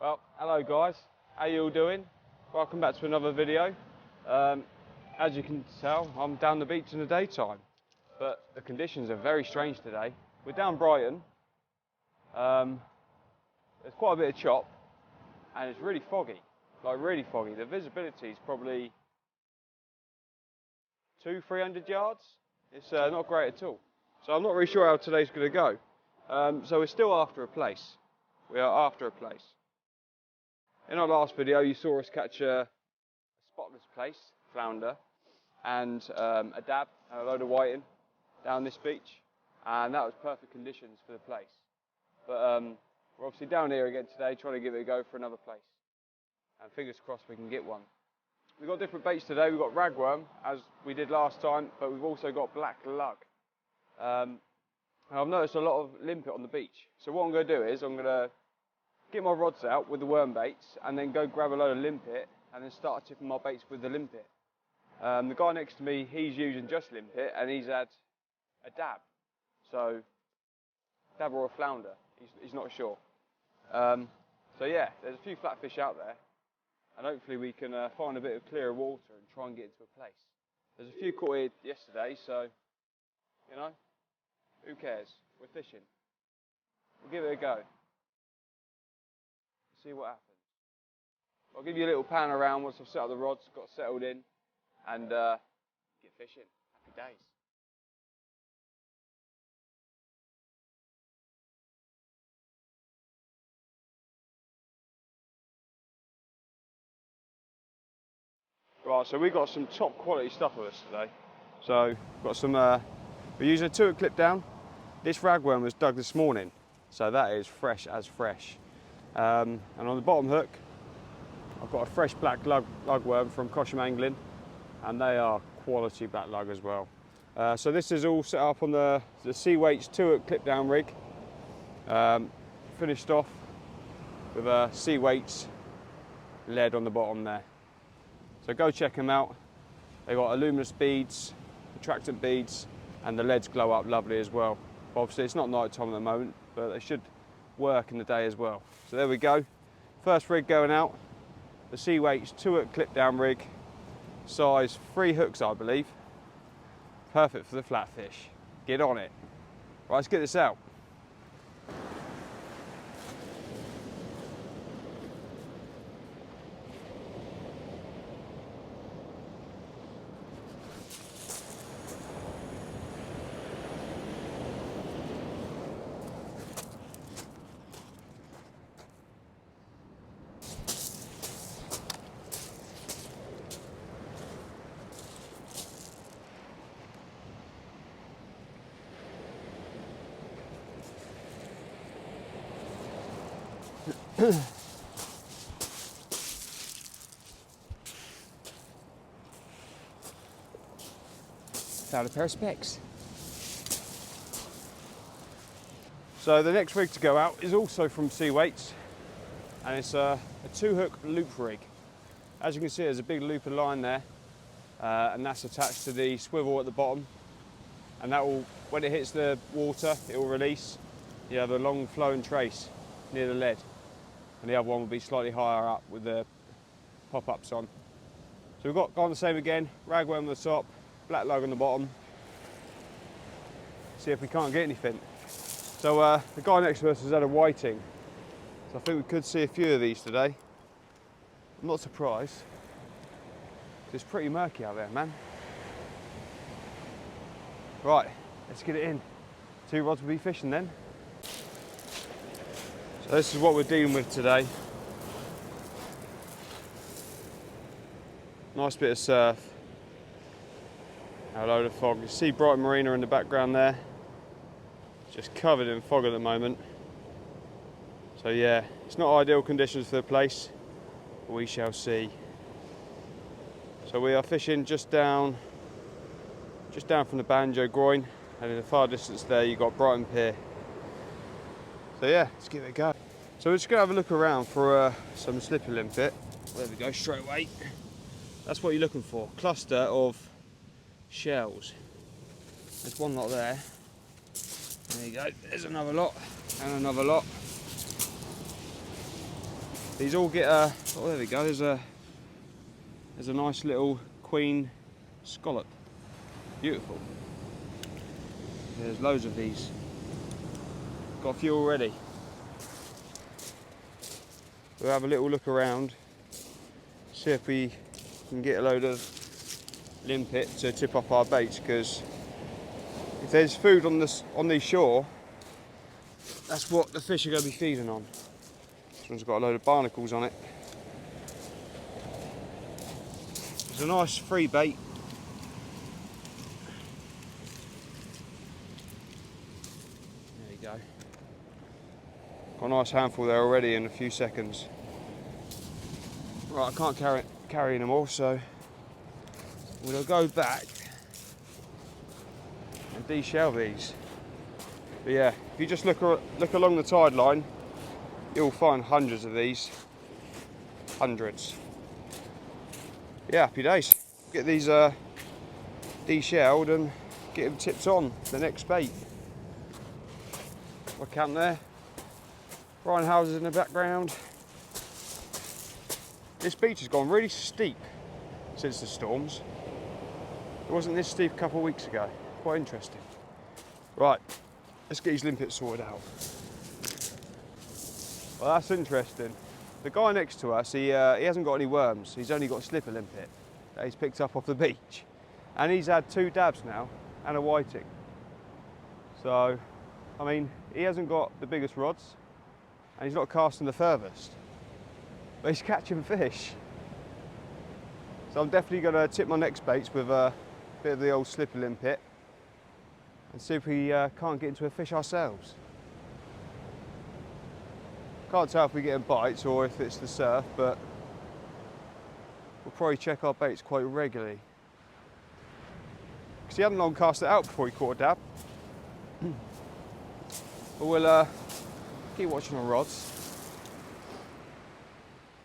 Well, hello guys, how you all doing? Welcome back to another video. As you can tell, I'm down the beach in the daytime, but the conditions are very strange today. We're down Brighton. There's quite a bit of chop, and it's really foggy, like really foggy. The visibility is probably 200-300 yards. It's not great at all. So I'm not really sure how today's going to go. So we're still after a place. We are after a place. In our last video, you saw us catch a spotless place, flounder, and a dab and a load of whiting down this beach, and that was perfect conditions for the place. But we're obviously down here again today, trying to give it a go for another place, and fingers crossed we can get one. We've got different baits today. We've got ragworm, as we did last time, but we've also got black lug. And I've noticed a lot of limpet on the beach. So what I'm going to do is I'm going to get my rods out with the worm baits and then go grab a load of limpet and then start tipping my baits with the limpet. The guy next to me, he's using just limpet and he's had a dab. So, dab or a flounder, he's not sure. So yeah, there's a few flatfish out there and hopefully we can find a bit of clearer water and try and get into a place. There's a few caught here yesterday, so, you know, who cares? We're fishing. We'll give it a go. See what happens. I'll give you a little pan around once I've set up the rods, got settled in, and get fishing. Happy days. Right, so we've got some top quality stuff with us today. So we've got some, we're using a 2-hook clip down. This ragworm was dug this morning, so that is fresh as fresh. And on the bottom hook, I've got a fresh black lugworm from Cosham Angling, and they are quality black lug as well. So this is all set up on the Sea Weights 2-hook clip down rig. Finished off with a Sea Weights lead on the bottom there. So go check them out. They've got luminous beads, attractant beads, and the leads glow up lovely as well. Obviously it's not night time at the moment, but they should work in the day as well. So there we go. First rig going out. The Sea Weights 2-hook clip down rig. Size 3 hooks, I believe. Perfect for the flatfish. Get on it. Right, let's get this out. Found a pair of specs. So the next rig to go out is also from Sea Weights, and it's a 2-hook loop rig. As you can see, there's a big loop of line there, and that's attached to the swivel at the bottom, and that will, when it hits the water, it will release. You have a long flowing trace near the lead, and the other one will be slightly higher up with the pop-ups on. So we've got the same again, ragworm on the top, black lug on the bottom. See if we can't get anything. So the guy next to us has had a whiting, so I think we could see a few of these today. I'm not surprised. It's pretty murky out there, man. Right, let's get it in. 2 rods will be fishing then. So this is what we're dealing with today. Nice bit of surf. A load of fog. You see Brighton Marina in the background there. Just covered in fog at the moment. So yeah, it's not ideal conditions for the place, but we shall see. So we are fishing just down from the Banjo Groin, and in the far distance there you've got Brighton Pier. So yeah, let's give it a go. So we're just going to have a look around for some slippy limpet. There we go, straight away. That's what you're looking for, cluster of shells. There's one lot there. There you go, there's another lot, and another lot. These all get a, oh there we go, there's a nice little queen scallop. Beautiful. There's loads of these. Got a few already. We'll have a little look around, see if we can get a load of limpet to tip off our baits, because if there's food on the shore, that's what the fish are going to be feeding on. This one's got a load of barnacles on it. It's a nice free bait. There you go. Got a nice handful there already in a few seconds. Right, I can't carry them all, so we'll go back and de-shell these. But yeah, if you just look along the tide line, you'll find hundreds of these. Hundreds. Yeah, happy days. Get these de-shelled and get them tipped on the next bait. My camp there. Ryan houses in the background. This beach has gone really steep since the storms. It wasn't this steep a couple of weeks ago. Quite interesting. Right, let's get these limpets sorted out. Well, that's interesting. The guy next to us, he hasn't got any worms. He's only got a slipper limpet that he's picked up off the beach. And he's had 2 dabs now and a whiting. So, I mean, he hasn't got the biggest rods and he's not casting the furthest. But he's catching fish. So I'm definitely going to tip my next baits with a bit of the old slipper limpet and see if we can't get into a fish ourselves. Can't tell if we're getting bites or if it's the surf, but we'll probably check our baits quite regularly. Because he hadn't long cast it out before he caught a dab. But we'll keep watching our rods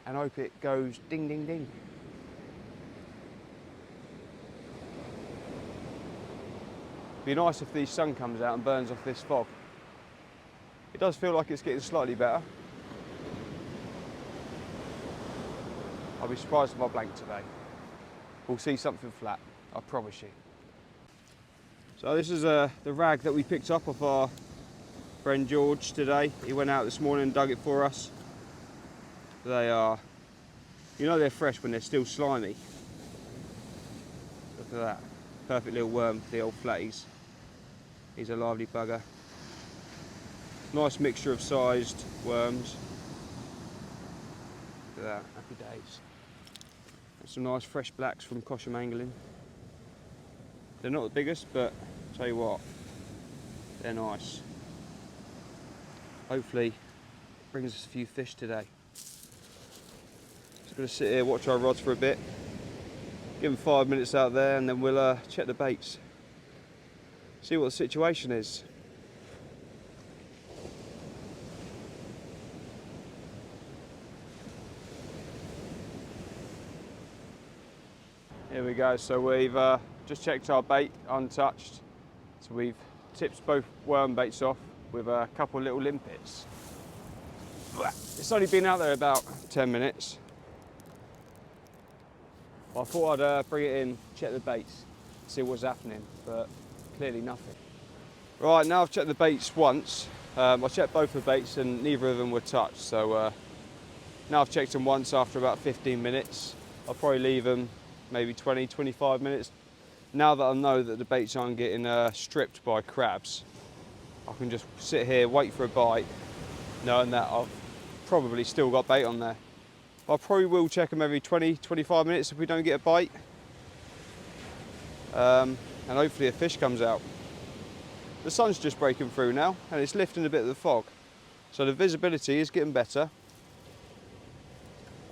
and hope it goes ding ding ding. Be nice if the sun comes out and burns off this fog. It does feel like it's getting slightly better. I'll be surprised if I blank today. We'll see something flat, I promise you. So this is the rag that we picked up off our friend George today. He went out this morning and dug it for us. They are, you know they're fresh when they're still slimy. Look at that. Perfect little worm for the old flatties. He's a lively bugger. Nice mixture of sized worms. Look at that, happy days. And some nice fresh blacks from Cosham Angling. They're not the biggest, but I'll tell you what, they're nice. Hopefully, it brings us a few fish today. Just going to sit here, watch our rods for a bit. Give them 5 minutes out there and then we'll check the baits. See what the situation is. Here we go, so we've just checked our bait, untouched. So we've tipped both worm baits off with a couple of little limpets. It's only been out there about 10 minutes. I thought I'd bring it in, check the baits, see what's happening, but clearly nothing. Right, now I've checked the baits once. I checked both the baits and neither of them were touched, so now I've checked them once after about 15 minutes. I'll probably leave them maybe 20-25 minutes. Now that I know that the baits aren't getting stripped by crabs, I can just sit here, wait for a bite, knowing that I've probably still got bait on there. I probably will check them every 20-25 minutes if we don't get a bite. And hopefully a fish comes out. The sun's just breaking through now and it's lifting a bit of the fog. So the visibility is getting better.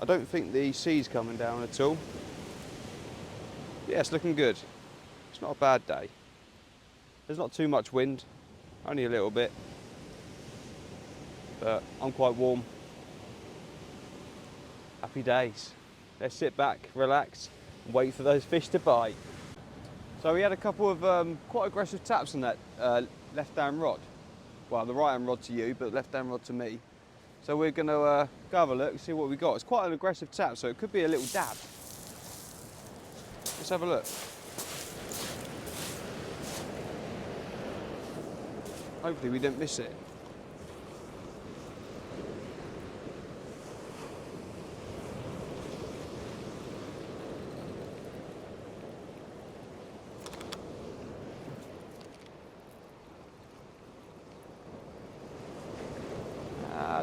I don't think the sea's coming down at all. Yeah, it's looking good. It's not a bad day. There's not too much wind, only a little bit. But I'm quite warm. Happy days. Let's sit back, relax, and wait for those fish to bite. So we had a couple of quite aggressive taps on that left-hand rod. Well, the right-hand rod to you, but left-hand rod to me. So we're going to go have a look and see what we got. It's quite an aggressive tap, so it could be a little dab. Let's have a look. Hopefully we didn't miss it.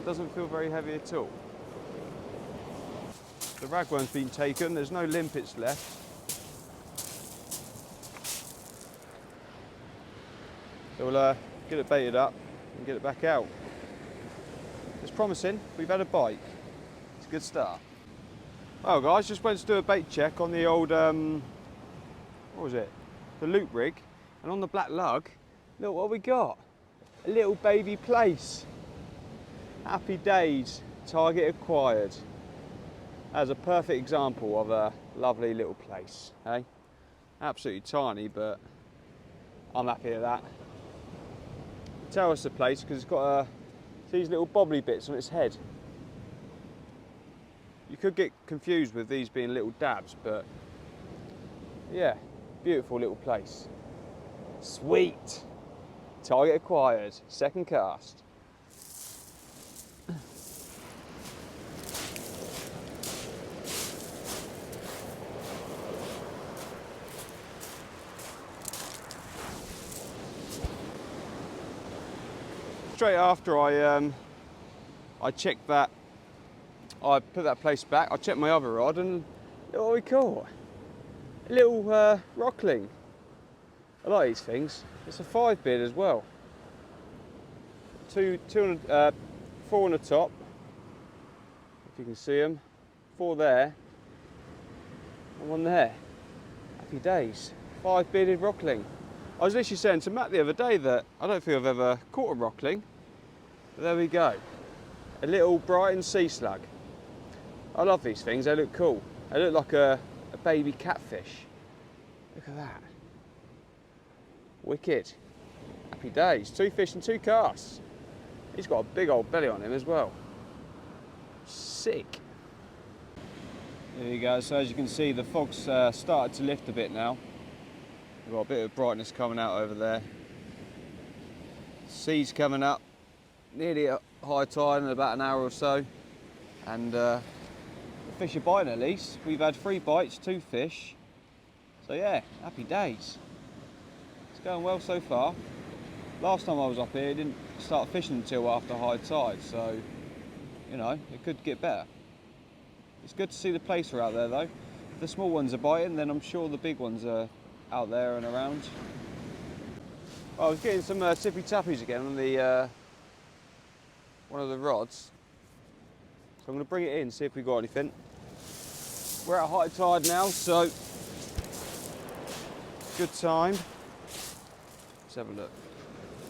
Doesn't feel very heavy at all. The ragworm's been taken, there's no limpets left. So we'll get it baited up and get it back out. It's promising, we've had a bite. It's a good start. Well guys, just went to do a bait check on the old, what was it? The loop rig. And on the black lug, look what we got. A little baby plaice. Happy days, target acquired. That's a perfect example of a lovely little plaice, hey? Absolutely tiny, but I'm happy with that. Tell us the plaice because it's got these little bobbly bits on its head. You could get confused with these being little dabs, but yeah, beautiful little plaice. Sweet. Target acquired, second cast. Straight after I checked that, I put that plaice back, I checked my other rod and look what we caught. A little rockling. I like these things. It's a 5-bid as well. Four on the top, if you can see them. 4 there, and 1 there. Happy days. 5-bidded rockling. I was literally saying to Matt the other day that I don't think I've ever caught a rockling. But there we go. A little Brighton sea slug. I love these things, they look cool. They look like a baby catfish. Look at that. Wicked. Happy days. 2 fish and 2 casts. He's got a big old belly on him as well. Sick. There you go. So as you can see, the fog's started to lift a bit now. We've got a bit of brightness coming out over there. Sea's coming up. Nearly at high tide in about an hour or so. And the fish are biting at least. We've had 3 bites, 2 fish. So yeah, happy days. It's going well so far. Last time I was up here, I didn't start fishing until after high tide, so you know, it could get better. It's good to see the plaice are out there though. If the small ones are biting, then I'm sure the big ones are out there and around. I was getting some tippy tappies again on the one of the rods, so I'm going to bring it in, see if we got anything. We're at high tide now, so good time. Let's have a look.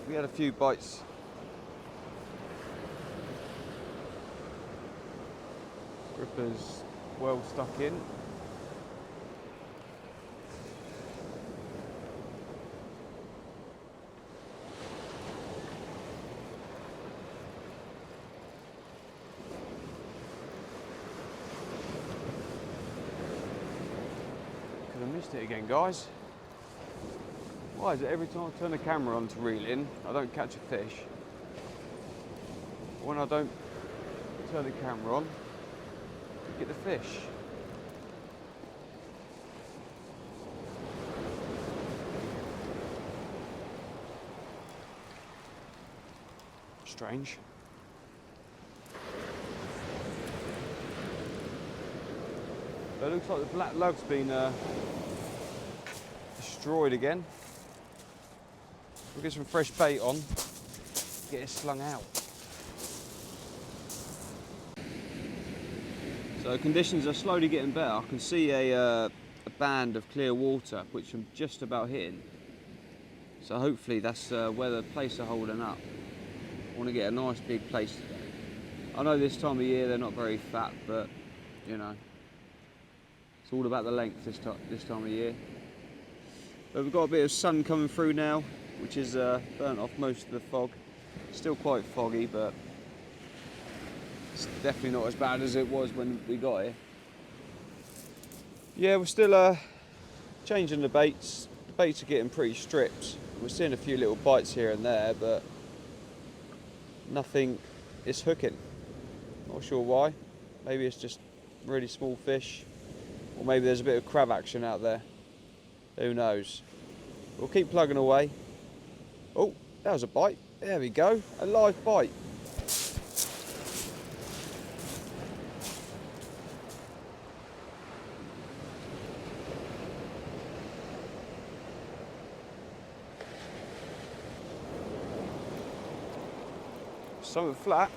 We had a few bites. Gripper's well stuck in. Could have missed it again, guys. Why is it every time I turn the camera on to reel in, I don't catch a fish? When I don't turn the camera on, I get the fish. Strange. But it looks like the black lug's been destroyed again. We'll get some fresh bait on, get it slung out. So conditions are slowly getting better. I can see a band of clear water, which I'm just about hitting. So hopefully that's where the plaice are holding up. I want to get a nice big plaice today. I know this time of year they're not very fat, but you know, it's all about the length this time of year. But we've got a bit of sun coming through now, which has burnt off most of the fog. Still quite foggy, but It's definitely not as bad as it was when we got here. Yeah, we're still changing the baits. The baits are getting pretty stripped. We're seeing a few little bites here and there, but nothing is hooking. Not sure why. Maybe it's just really small fish, or maybe there's a bit of crab action out there. Who knows? We'll keep plugging away. Oh, that was a bite. There we go, a live bite. Something flat.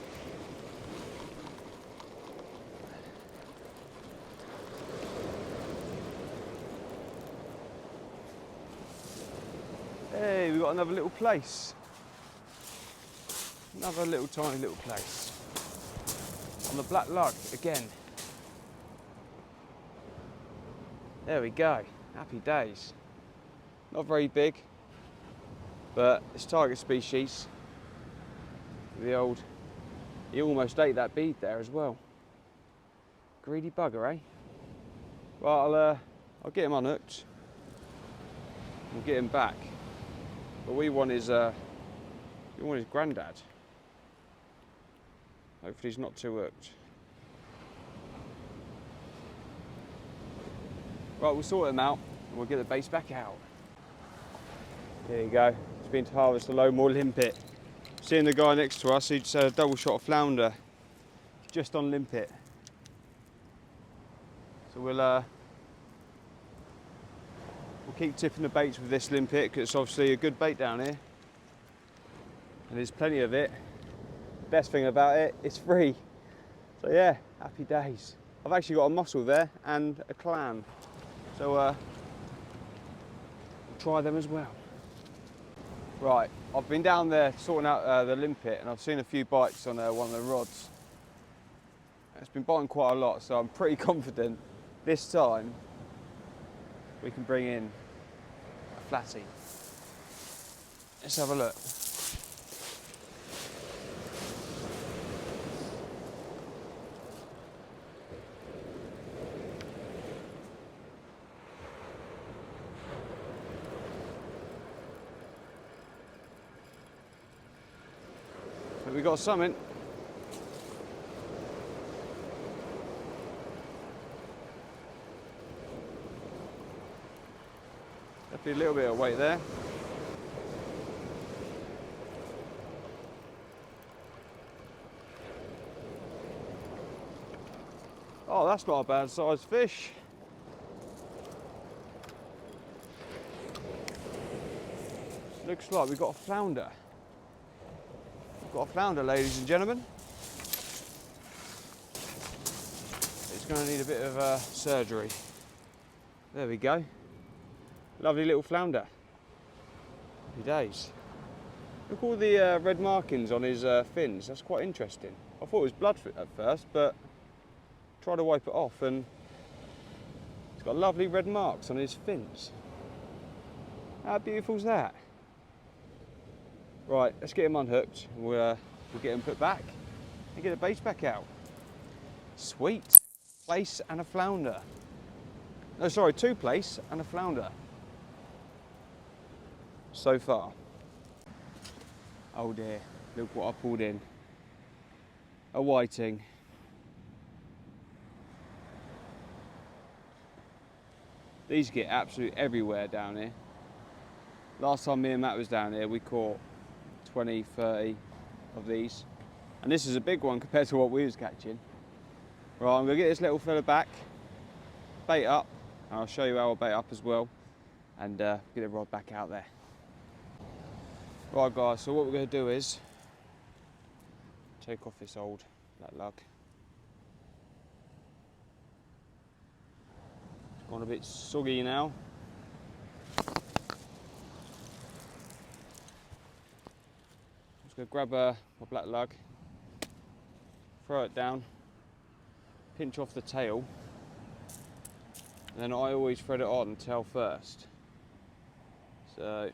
Hey, we've got another little place. Another little tiny little place. On the black lug again. There we go. Happy days. Not very big, but it's target species. The old, he almost ate that bead there as well. Greedy bugger, eh? Well, I'll get him unhooked. We'll get him back. But we want his granddad. Hopefully he's not too hooked. Right, we'll sort him out and we'll get the base back out. There you go. It's been to harvest a load more limpet. Seeing the guy next to us, he just had a double shot of flounder just on limpet. So we'll keep tipping the baits with this limpet because it's obviously a good bait down here. And there's plenty of it. Best thing about it, it's free. So yeah, happy days. I've actually got a mussel there and a clam. So we'll try them as well. Right, I've been down there sorting out the limpet and I've seen a few bites on one of the rods. It's been biting quite a lot, so I'm pretty confident this time we can bring in a flatty. Let's have a look. But we got something. Definitely a little bit of weight there. Oh, that's not a bad sized fish. Looks like we've got a flounder. We've got a flounder, ladies and gentlemen. It's going to need a bit of surgery. There we go. Lovely little flounder. Happy days. Look all the red markings on his fins. That's quite interesting. I thought it was blood at first, but tried to wipe it off and it's got lovely red marks on his fins. How beautiful is that? Right, let's get him unhooked. We'll get him put back and get the base back out. Sweet. Plaice and a flounder. No, sorry, 2 plaice and a flounder. So far. Oh dear, look what I pulled in. A whiting. These get absolutely everywhere down here. Last time me and Matt was down here, we caught 20, 30 of these. And this is a big one compared to what we was catching. Right, I'm gonna get this little fella back, bait up, and I'll show you how I'll bait up as well, and get the rod back out there. Right guys, so what we're gonna do is take off this old black lug. It's gone a bit soggy now. Just gonna grab my black lug, throw it down, pinch off the tail, and then I always thread it on tail first. So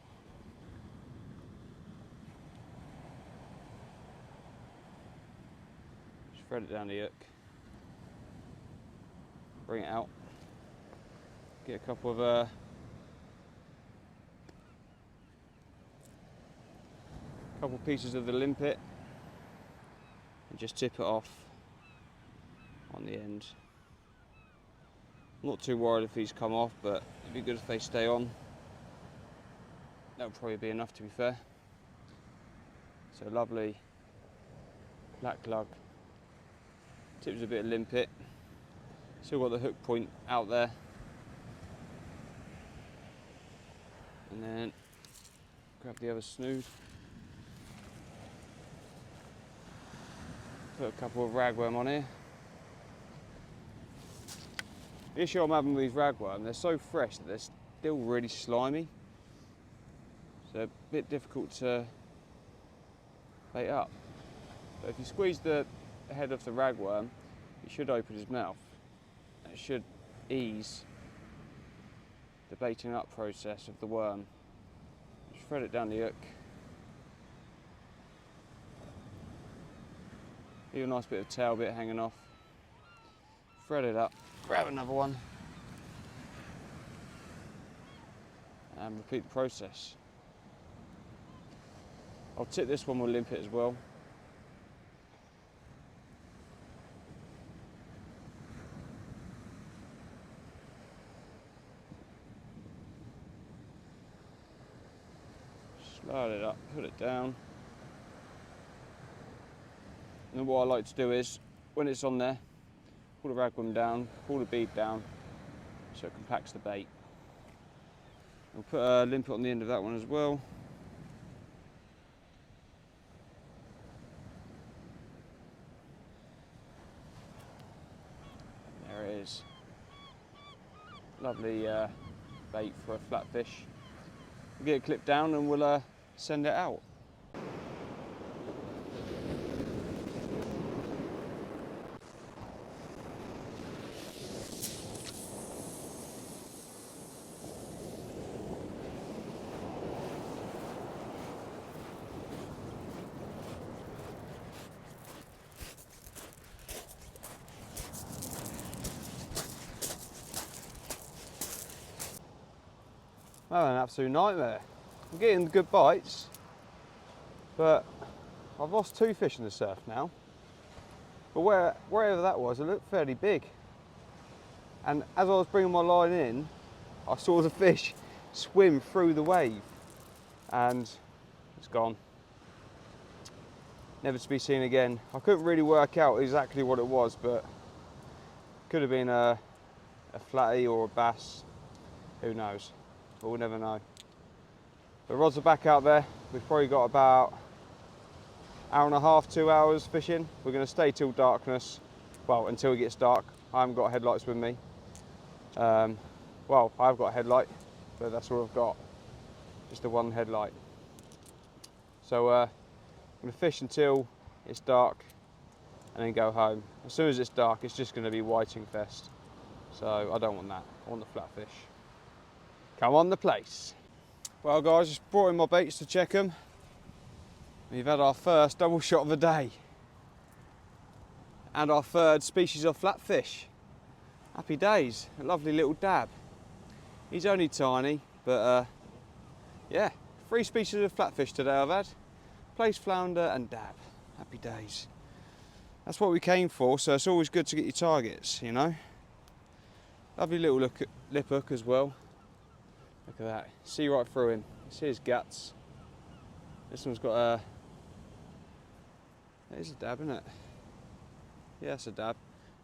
thread it down the hook, bring it out, get a couple of pieces of the limpet and just tip it off on the end. I'm not too worried if these come off, but it'd be good if they stay on. That'll probably be enough, to be fair. So lovely black lug, tips a bit of limpet, still got the hook point out there, and then grab the other snood, put a couple of ragworm on here. The issue I'm having with these ragworm, they're so fresh that they're still really slimy, so a bit difficult to bait up. But if you squeeze the head off the ragworm, it should open his mouth. It should ease the baiting up process of the worm. Just thread it down the hook. Leave a nice bit of tail bit hanging off. Thread it up, grab another one, and repeat the process. I'll tip this one with limpet as well. Slide it up, put it down. And then what I like to do is, when it's on there, pull the ragworm down, pull the bead down, so it compacts the bait. I'll put a limpet on the end of that one as well. There it is. Lovely bait for a flatfish. We'll get it clipped down and we'll send it out. Oh, an absolute nightmare. I'm getting good bites, but I've lost 2 fish in the surf now. But wherever that was, it looked fairly big. And as I was bringing my line in, I saw the fish swim through the wave, and it's gone. Never to be seen again. I couldn't really work out exactly what it was, but it could have been a flatty or a bass. Who knows? But we'll never know. The rods are back out there. We've probably got about hour and a half, 2 hours fishing. We're going to stay till darkness. Well, until it gets dark. I haven't got headlights with me. Well, I've got a headlight, but that's all I've got. Just the one headlight. So I'm going to fish until it's dark and then go home. As soon as it's dark, it's just going to be whiting fest. So I don't want that. I want the flatfish. Come on the place. Well guys, just brought in my baits to check them. We've had our first double shot of the day. And our third species of flatfish. Happy days, a lovely little dab. He's only tiny, but yeah, 3 species of flatfish today I've had. Plaice, flounder and dab. Happy days. That's what we came for, so it's always good to get your targets, you know. Lovely little lip hook as well. Look at that, see right through him. See his guts. This one's got a... There's a dab, isn't it? Yeah, it's a dab.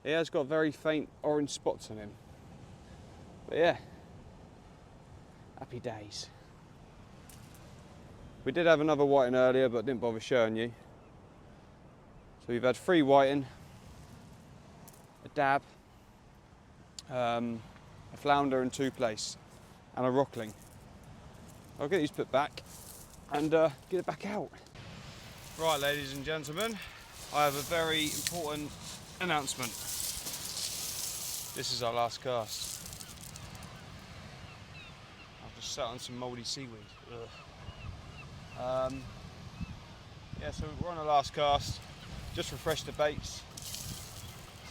He has got very faint orange spots on him. But yeah, happy days. We did have another whiting earlier, but didn't bother showing you. So we've had 3 whiting, a dab, a flounder and 2 plaice, and a rockling. I'll get these put back and get it back out. Right, ladies and gentlemen, I have a very important announcement. This is our last cast. I've just sat on some mouldy seaweed. Yeah, so we're on the last cast. Just refreshed the baits.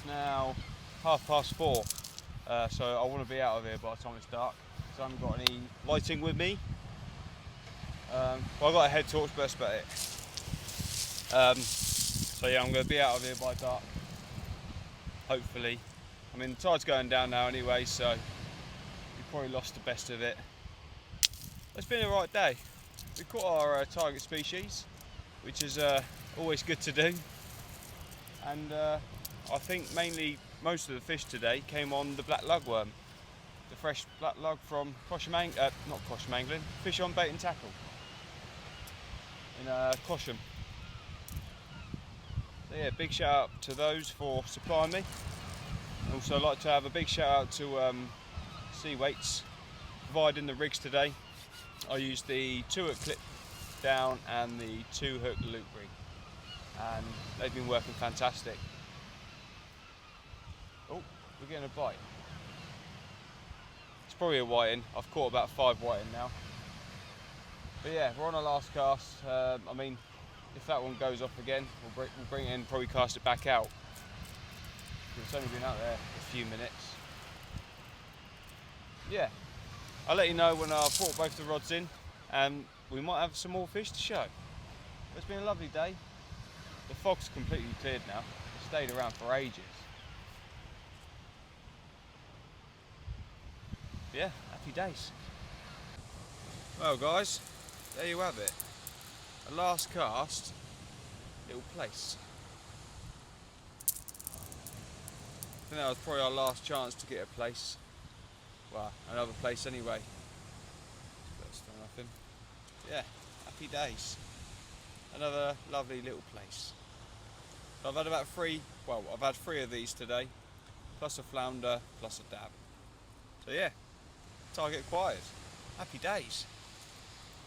now 4:30, so I want to be out of here by the time it's dark. So I haven't got any lighting with me. Well, I've got a head torch, but that's about it. So yeah, I'm going to be out of here by dark, hopefully. I mean, the tide's going down now anyway, so we've probably lost the best of it. It's been a right day. We caught our target species, which is always good to do. And I think mainly most of the fish today came on the black lugworm, the fresh black lug from Fish on Bait and Tackle in Cosham. So yeah, big shout out to those for supplying me. Also, I'd like to have a big shout out to Sea Weights providing the rigs today. I used the 2-hook clip down and the 2-hook loop rig, and they've been working fantastic. Oh, we're getting a bite. It's probably a whiting. I've caught about 5 whiting now. But yeah, we're on our last cast. I mean, if that one goes off again, we'll bring it in, probably cast it back out. It's only been out there a few minutes. Yeah, I'll let you know when I've brought both the rods in, and we might have some more fish to show. It's been a lovely day. The fog's completely cleared now. It stayed around for ages. Yeah, happy days. Well guys, there you have it. A last cast, little place. I think that was probably our last chance to get a place. Well, another place anyway. But still nothing. Yeah, happy days. Another lovely little place. So I've had about 3, well, I've had 3 of these today, plus a flounder, plus a dab. So yeah, target acquired. Happy days.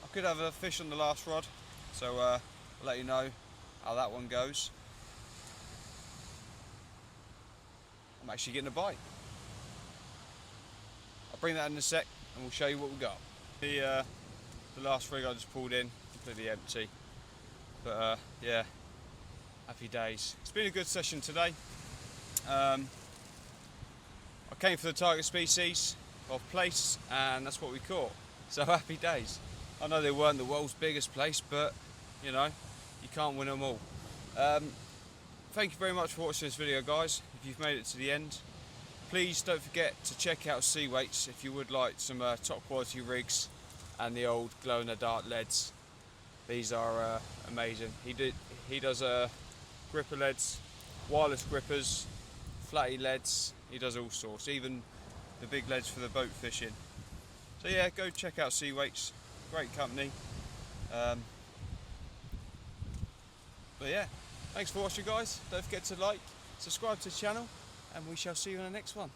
I could have a fish on the last rod, so I'll let you know how that one goes. I'm actually getting a bite. I'll bring that in a sec and we'll show you what we got. The last rig I just pulled in, completely empty. But yeah, happy days. It's been a good session today. I came for the target species of plaice, and that's what we caught. So happy days. I know they weren't the world's biggest plaice, but you know, you can't win them all. Thank you very much for watching this video, guys. If you've made it to the end, please don't forget to check out Sea Weights if you would like some top quality rigs and the old glow in the dark leads. These are amazing. He does gripper leads, wireless grippers, flatty leads. He does all sorts, even the big leads for the boat fishing. So yeah, go check out Sea Weights. Great company. But yeah, thanks for watching, guys. Don't forget to like, subscribe to the channel, and we shall see you in the next one.